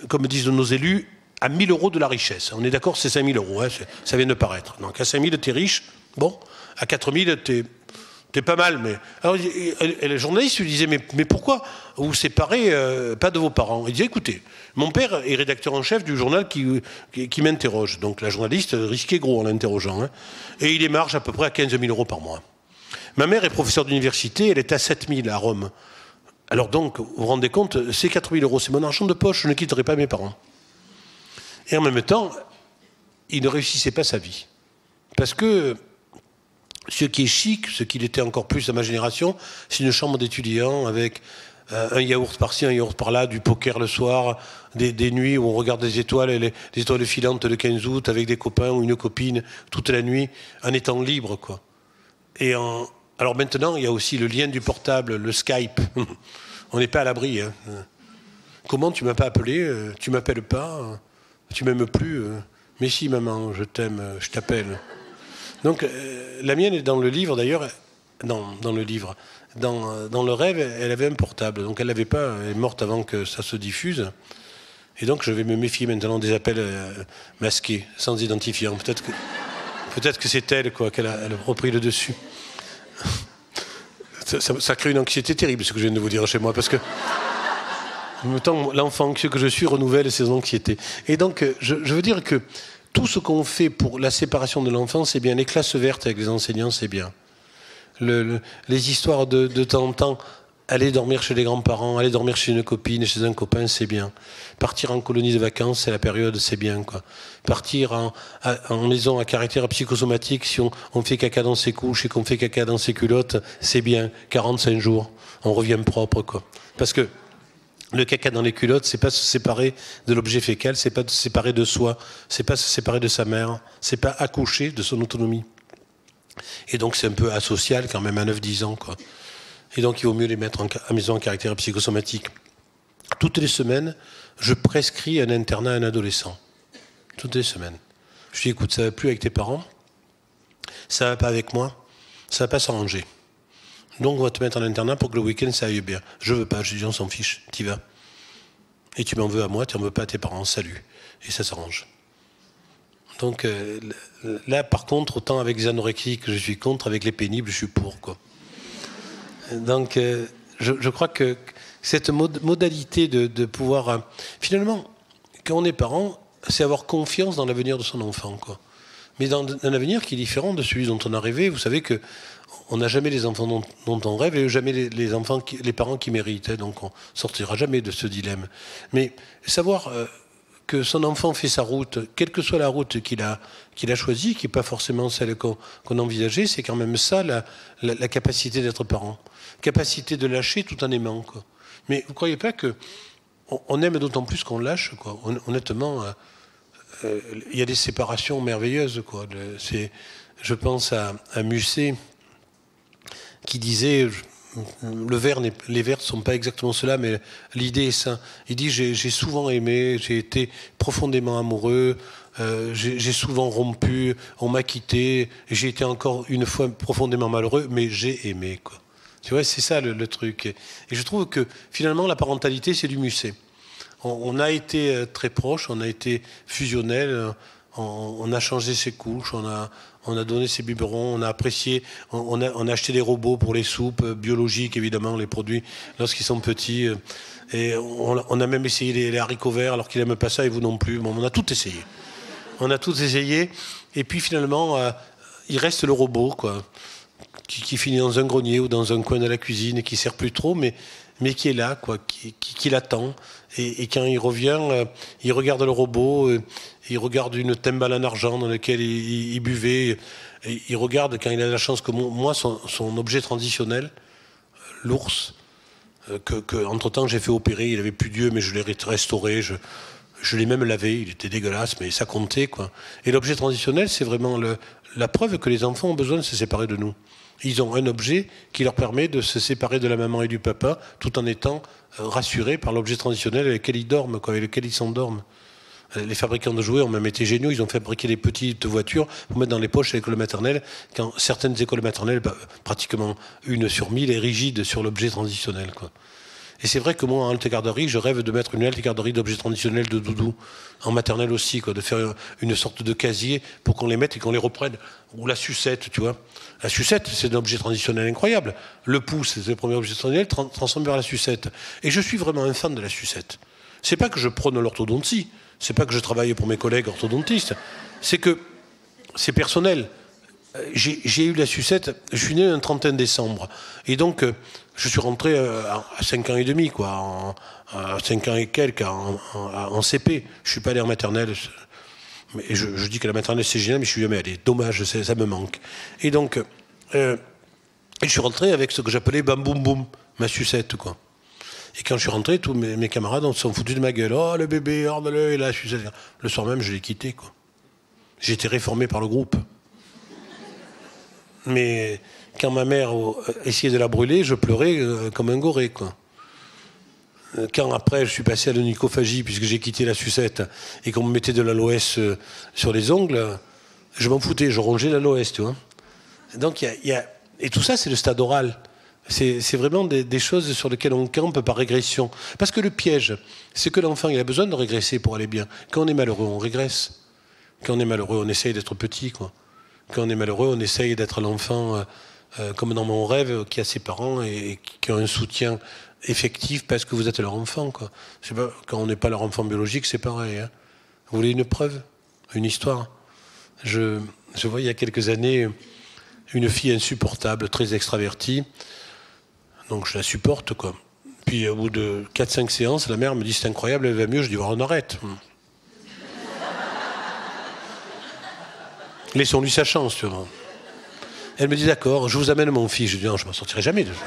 comme disent nos élus, à 1000 euros de la richesse. On est d'accord, c'est 5000 euros, hein, ça vient de paraître. Donc à 5000, t'es riche, bon, à 4000, t'es pas mal. Mais... Alors, et le journaliste lui disait, mais pourquoi vous vous séparez pas de vos parents? Il disait, écoutez, mon père est rédacteur en chef du journal qui m'interroge. Donc la journaliste risquait gros en l'interrogeant. Hein, et il émarge à peu près à 15 000 euros par mois. Ma mère est professeure d'université, elle est à 7000 à Rome. Alors donc, vous vous rendez compte, c'est 4000 euros, c'est mon argent de poche, je ne quitterai pas mes parents. Et en même temps, il ne réussissait pas sa vie. Parce que ce qui est chic, ce qu'il était encore plus à ma génération, c'est une chambre d'étudiant avec un yaourt par-ci, un yaourt par-là, du poker le soir, des nuits où on regarde des étoiles, les étoiles filantes le 15 août avec des copains ou une copine toute la nuit, en étant libre, quoi. Alors maintenant, il y a aussi le lien du portable, le Skype. On n'est pas à l'abri. Hein. Comment tu m'as pas appelé? Tu m'appelles pas? Tu m'aimes plus? Mais si, maman, je t'aime, je t'appelle. Donc, la mienne est dans le livre, d'ailleurs. Dans le livre. Dans le rêve, elle avait un portable. Donc, elle l'avait pas. Elle est morte avant que ça se diffuse. Et donc, je vais me méfier maintenant des appels masqués, sans identifiant. Peut-être que c'est elle, quoi, qu'elle a repris le dessus. Ça crée une anxiété terrible, ce que je viens de vous dire chez moi, parce que en même temps, l'enfant anxieux que je suis renouvelle ses anxiétés. Et donc, je veux dire que tout ce qu'on fait pour la séparation de l'enfant, c'est bien. Les classes vertes avec les enseignants, c'est bien. Les histoires de temps en temps, aller dormir chez les grands-parents, aller dormir chez une copine, chez un copain, c'est bien. Partir en colonie de vacances, c'est la période, c'est bien, quoi. Partir en maison à caractère psychosomatique, si on fait caca dans ses couches et qu'on fait caca dans ses culottes, c'est bien. 45 jours, on revient propre, quoi. Parce que le caca dans les culottes, c'est pas se séparer de l'objet fécal, c'est pas se séparer de soi, c'est pas se séparer de sa mère, c'est pas accoucher de son autonomie. Et donc c'est un peu asocial quand même à 9-10 ans, quoi. Et donc il vaut mieux les mettre en maison à caractère psychosomatique. Toutes les semaines, je prescris un internat à un adolescent. Toutes les semaines. Je dis, écoute, ça va plus avec tes parents, ça va pas avec moi, ça va pas s'arranger. Donc on va te mettre en internat pour que le week-end ça aille bien. Je veux pas, je dis on s'en fiche, t'y vas. Et tu m'en veux à moi, tu n'en veux pas à tes parents, salut. Et ça s'arrange. Donc là par contre, autant avec les anorexiques je suis contre, avec les pénibles je suis pour, quoi. Donc je crois que cette modalité de pouvoir... finalement, quand on est parent, c'est avoir confiance dans l'avenir de son enfant, quoi. Mais dans un avenir qui est différent de celui dont on a rêvé. Vous savez que on n'a jamais les enfants dont on rêve et jamais les parents qui méritent. Hein, donc on sortira jamais de ce dilemme. Mais savoir que son enfant fait sa route, quelle que soit la route qu'il a choisie, qui n'est pas forcément celle qu'on envisageait, c'est quand même ça la capacité d'être parent. Capacité de lâcher tout en aimant, quoi. Mais vous ne croyez pas qu'on aime d'autant plus qu'on lâche, quoi. Honnêtement, il y a des séparations merveilleuses, quoi. Je pense à Musset qui disait, les vers ne sont pas exactement cela, mais l'idée est ça. Il dit, j'ai souvent aimé, j'ai été profondément amoureux, j'ai souvent rompu, on m'a quitté, j'ai été encore une fois profondément malheureux, mais j'ai aimé, quoi. Tu vois, c'est ça le truc. Et je trouve que finalement, la parentalité, c'est du Musset. On a été très proches, on a été fusionnels, on a changé ses couches, on a donné ses biberons, on a apprécié, on a acheté des robots pour les soupes biologiques, évidemment, les produits lorsqu'ils sont petits. Et on a même essayé les haricots verts alors qu'il n'aime pas ça et vous non plus. Bon, on a tout essayé. On a tout essayé. Et puis finalement, il reste le robot, quoi, qui finit dans un grenier ou dans un coin de la cuisine et qui ne sert plus trop, mais qui est là, quoi, qui l'attend. Et quand il revient, il regarde le robot, il regarde une thembale en argent dans laquelle il buvait. Et il regarde, quand il a la chance que moi, son objet transitionnel, l'ours, que entre-temps j'ai fait opérer, il n'avait plus d'yeux, mais je l'ai restauré, je l'ai même lavé, il était dégueulasse, mais ça comptait, quoi. Et l'objet transitionnel, c'est vraiment la preuve que les enfants ont besoin de se séparer de nous. Ils ont un objet qui leur permet de se séparer de la maman et du papa, tout en étant rassurés par l'objet transitionnel avec lequel ils dorment, quoi, avec lequel ils s'endorment. Les fabricants de jouets ont même été géniaux, ils ont fabriqué des petites voitures pour mettre dans les poches à l'école maternelle, quand certaines écoles maternelles, pratiquement 1 sur 1000, est rigide sur l'objet transitionnel, quoi. Et c'est vrai que moi, en halte garderie, je rêve de mettre une halte garderie d'objets traditionnels de doudou, en maternelle aussi, quoi, de faire une sorte de casier pour qu'on les mette et qu'on les reprenne. Ou la sucette, tu vois. La sucette, c'est un objet traditionnel incroyable. Le pouce, c'est le premier objet traditionnel, transforme vers la sucette. Et je suis vraiment un fan de la sucette. C'est pas que je prône l'orthodontie, c'est pas que je travaille pour mes collègues orthodontistes, c'est que c'est personnel. J'ai eu la sucette, je suis né un 31 décembre. Et donc, je suis rentré à 5 ans et demi, quoi, à 5 ans et quelques, en CP. Je suis pas allé en maternelle. Mais je dis que la maternelle, c'est génial, mais je suis jamais allé. Dommage, ça me manque. Et donc, je suis rentré avec ce que j'appelais bam boum boum, ma sucette, quoi. Et quand je suis rentré, tous mes camarades se sont foutus de ma gueule. Oh, le bébé, regarde-le, et la sucette. Le soir même, je l'ai quitté, quoi. J'ai été réformé par le groupe. Mais quand ma mère essayait de la brûler, je pleurais comme un goré, quoi. Quand après je suis passé à l'onychophagie, puisque j'ai quitté la sucette, et qu'on me mettait de l'aloès sur les ongles, je m'en foutais, je rongeais l'aloès, tu vois. Donc et tout ça, c'est le stade oral. C'est vraiment des choses sur lesquelles on campe par régression. Parce que le piège, c'est que l'enfant, il a besoin de régresser pour aller bien. Quand on est malheureux, on régresse. Quand on est malheureux, on essaye d'être petit, quoi. Quand on est malheureux, on essaye d'être l'enfant, comme dans mon rêve, qui a ses parents et qui ont un soutien effectif parce que vous êtes leur enfant, quoi. Je sais pas, quand on n'est pas leur enfant biologique, c'est pareil. Hein. Vous voulez une preuve, une histoire? Je vois il y a quelques années une fille insupportable, très extravertie. Donc je la supporte, quoi. Puis au bout de 4-5 séances, la mère me dit c'est incroyable, elle va mieux. Je dis on arrête. Laissons-lui sa chance, tu vois. Elle me dit d'accord, je vous amène mon fils. Je dis non, je m'en sortirai jamais de ça.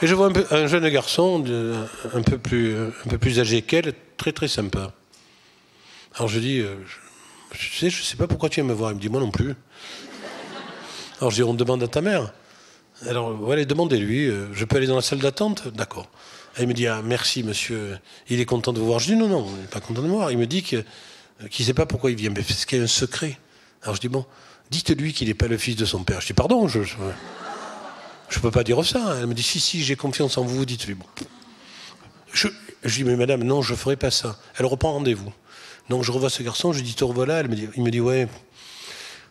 Et je vois un jeune garçon un peu plus âgé qu'elle, très très sympa. Alors je dis, je sais pas pourquoi tu viens me voir. Il me dit moi non plus. Alors je dis on demande à ta mère. Alors voilà, demandez-lui, je peux aller dans la salle d'attente? D'accord. Elle me dit ah merci monsieur, il est content de vous voir. Je dis non, il n'est pas content de me voir. Il me dit qu'il ne sait pas pourquoi il vient, mais parce qu'il y a un secret. Alors je dis bon, dites-lui qu'il n'est pas le fils de son père. Je dis pardon, je peux pas dire ça. Elle me dit si, j'ai confiance en vous, dites-lui. Bon. Je dis mais madame, non, je ferai pas ça. Elle reprend rendez-vous. Donc je revois ce garçon, je dis te revoilà. Il me dit ouais,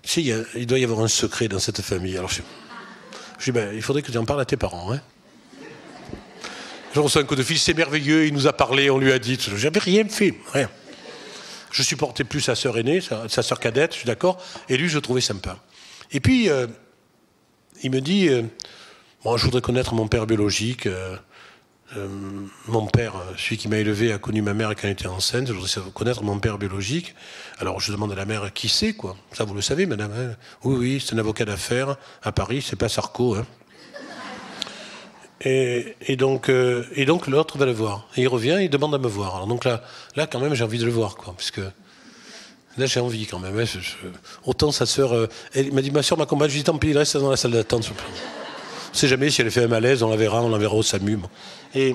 tu sais, il doit y avoir un secret dans cette famille. Alors je dis ben, il faudrait que tu en parles à tes parents. Hein. Je reçois un coup de fil, c'est merveilleux, il nous a parlé, on lui a dit. J'avais rien fait, rien. Je supportais plus sa sœur aînée, sa sœur cadette, je suis d'accord. Et lui, je le trouvais sympa. Et puis, il me dit, bon, je voudrais connaître mon père biologique. Mon père, celui qui m'a élevé, a connu ma mère quand elle était enceinte. Je voudrais connaître mon père biologique. Alors, je demande à la mère qui c'est, quoi. Ça, vous le savez, madame. Hein. Oui, c'est un avocat d'affaires à Paris, c'est pas Sarko. Hein. Et donc l'autre va le voir. Et il revient, il demande à me voir. Alors donc là quand même, j'ai envie de le voir, quoi, parce que là, j'ai envie quand même. Hein, autant sa sœur, elle m'a dit, ma sœur m'accompagne. Je lui ai dit, tant pis, il reste dans la salle d'attente. On ne sait jamais si elle fait un malaise, on l'enverra au SAMU. Bon. Et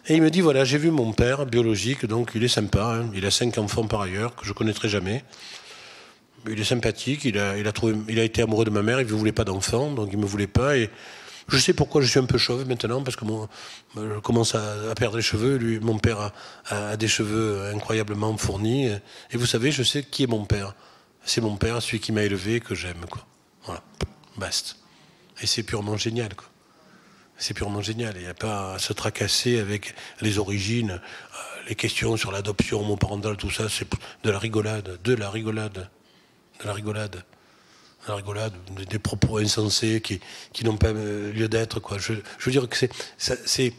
il me dit, voilà, j'ai vu mon père biologique, donc il est sympa. Hein, il a 5 enfants par ailleurs, que je ne connaîtrai jamais. Il est sympathique, il a été amoureux de ma mère, il ne voulait pas d'enfants, donc il ne me voulait pas. Et je sais pourquoi je suis un peu chauve maintenant, parce que je commence à perdre les cheveux. Lui, mon père a des cheveux incroyablement fournis. Et vous savez, je sais qui est mon père. C'est mon père, celui qui m'a élevé, que j'aime, quoi. Voilà, basta. Et c'est purement génial, quoi. C'est purement génial. Il n'y a pas à se tracasser avec les origines, les questions sur l'adoption homoparentale, tout ça, c'est de la rigolade, des propos insensés qui n'ont pas lieu d'être, quoi. Je veux dire que c'est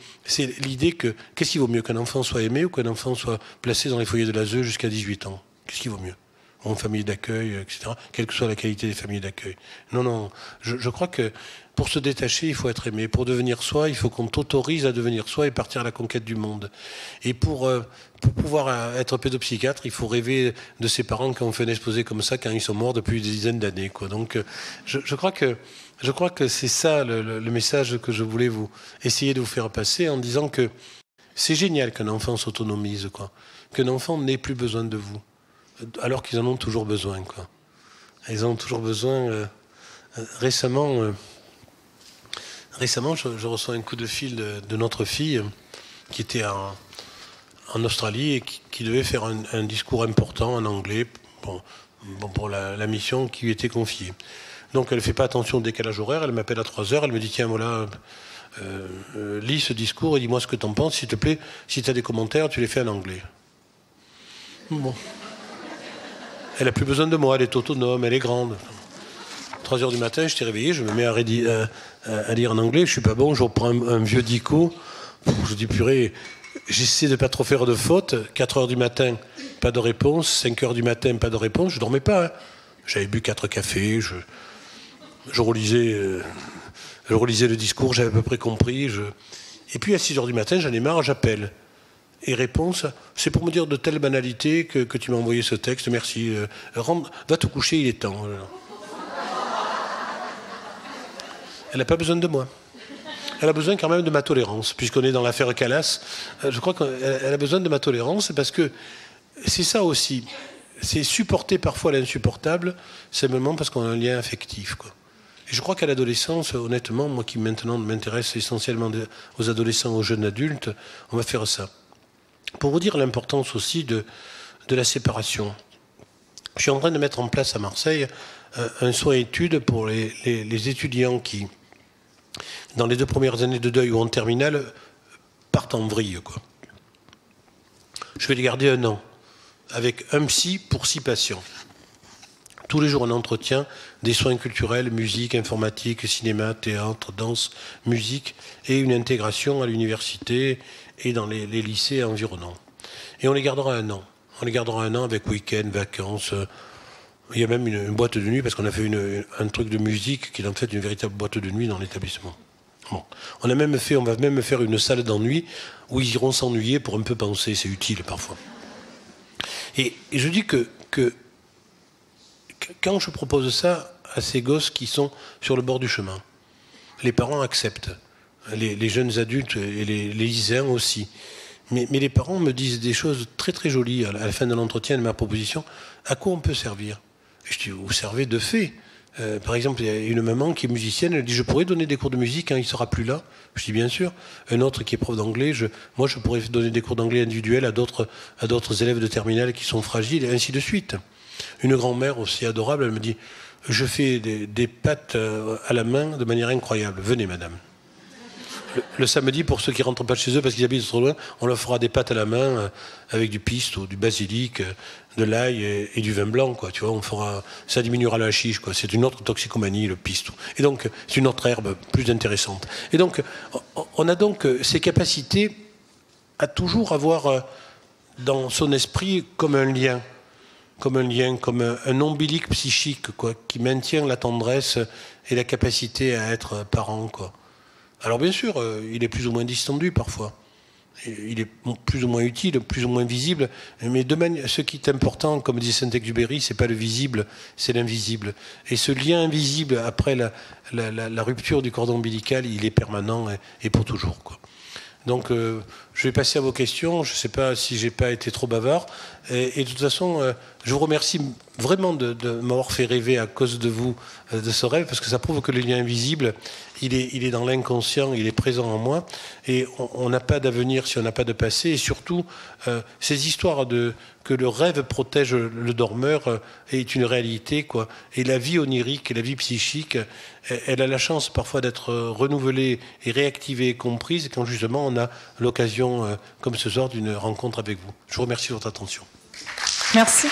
l'idée que qu'est-ce qui vaut mieux, qu'un enfant soit aimé ou qu'un enfant soit placé dans les foyers de l'ASE jusqu'à 18 ans? Qu'est-ce qui vaut mieux? En famille d'accueil, etc., quelle que soit la qualité des familles d'accueil. Non, je crois que pour se détacher, il faut être aimé. Pour devenir soi, il faut qu'on t'autorise à devenir soi et partir à la conquête du monde. Et pour pouvoir être pédopsychiatre, il faut rêver de ses parents qui ont fait un exposé comme ça quand ils sont morts depuis des dizaines d'années, quoi. Donc, je crois que c'est ça le message que je voulais essayer de vous faire passer en disant que c'est génial qu'un enfant s'autonomise, quoi. Qu'un enfant n'ait plus besoin de vous. Alors qu'ils en ont toujours besoin, quoi. Ils en ont toujours besoin. Récemment, Récemment, je reçois un coup de fil de notre fille qui était en Australie et qui devait faire un discours important en anglais pour la mission qui lui était confiée. Donc elle ne fait pas attention au décalage horaire, elle m'appelle à 3 heures, elle me dit tiens voilà, lis ce discours et dis-moi ce que tu en penses, s'il te plaît, si tu as des commentaires, tu les fais en anglais. Bon. Elle n'a plus besoin de moi, elle est autonome, elle est grande. 3 heures du matin, je t'ai réveillé, je me mets à lire en anglais, je suis pas bon, je reprends un vieux dico, je dis purée, j'essaie de pas trop faire de fautes, 4 heures du matin, pas de réponse, 5 heures du matin, pas de réponse, je dormais pas. Hein. J'avais bu 4 cafés, je relisais le discours, j'avais à peu près compris. Et puis à 6 heures du matin, j'en ai marre, j'appelle. Et réponse, c'est pour me dire de telles banalités que tu m'as envoyé ce texte, merci. Va te coucher, il est temps. Elle n'a pas besoin de moi. Elle a besoin quand même de ma tolérance, puisqu'on est dans l'affaire Calas. Je crois qu'elle a besoin de ma tolérance, parce que c'est ça aussi. C'est supporter parfois l'insupportable, simplement parce qu'on a un lien affectif, quoi. Et je crois qu'à l'adolescence, honnêtement, moi qui maintenant m'intéresse essentiellement aux adolescents, aux jeunes adultes, on va faire ça. Pour vous dire l'importance aussi de la séparation. Je suis en train de mettre en place à Marseille un soin-études pour les étudiants qui, dans les 2 premières années de deuil ou en terminale, partent en vrille, quoi. Je vais les garder 1 an, avec un psy pour 6 patients. Tous les jours un entretien, des soins culturels, musique, informatique, cinéma, théâtre, danse, musique, et une intégration à l'université et dans les lycées environnants. Et on les gardera 1 an. On les gardera 1 an avec week-end, vacances. Il y a même une boîte de nuit, parce qu'on a fait un truc de musique qui est en fait une véritable boîte de nuit dans l'établissement. Bon. On va même faire une salle d'ennui où ils iront s'ennuyer pour un peu penser, c'est utile parfois. Et je dis que quand je propose ça à ces gosses qui sont sur le bord du chemin, les parents acceptent, les jeunes adultes et les lycéens aussi. Mais les parents me disent des choses très très jolies à la fin de l'entretien de ma proposition. À quoi on peut servir? Je dis, vous servez de fait. Par exemple, il y a une maman qui est musicienne, elle dit, je pourrais donner des cours de musique quand il ne sera plus là. Je dis, bien sûr. Un autre qui est prof d'anglais, moi je pourrais donner des cours d'anglais individuels à d'autres élèves de terminale qui sont fragiles, et ainsi de suite. Une grand-mère aussi adorable, elle me dit, je fais des pâtes à la main de manière incroyable. Venez, madame. Le samedi, pour ceux qui ne rentrent pas chez eux parce qu'ils habitent trop loin, on leur fera des pâtes à la main avec du pistou, du basilic, de l'ail et du vin blanc, quoi. Tu vois, ça diminuera la chiche, quoi. C'est une autre toxicomanie, le pistou. Et donc, c'est une autre herbe plus intéressante. Et donc, on a donc ces capacités à toujours avoir dans son esprit comme un lien, comme un ombilic psychique, quoi, qui maintient la tendresse et la capacité à être parent, quoi. Alors bien sûr, il est plus ou moins distendu parfois. Il est plus ou moins utile, plus ou moins visible. Mais ce qui est important, comme dit Saint-Exupéry, c'est pas le visible, c'est l'invisible. Et ce lien invisible, après la rupture du cordon ombilical, il est permanent et pour toujours, quoi. Donc, je vais passer à vos questions. Je ne sais pas si j'ai pas été trop bavard. Et de toute façon, je vous remercie vraiment de m'avoir fait rêver à cause de vous de ce rêve, parce que ça prouve que le lien invisible, il est dans l'inconscient, il est présent en moi. Et on n'a pas d'avenir si on n'a pas de passé. Et surtout, ces histoires que le rêve protège le dormeur est une réalité, quoi. Et la vie onirique, la vie psychique, elle a la chance parfois d'être renouvelée et réactivée et comprise quand justement on a l'occasion, comme ce soir, d'une rencontre avec vous. Je vous remercie de votre attention. Merci.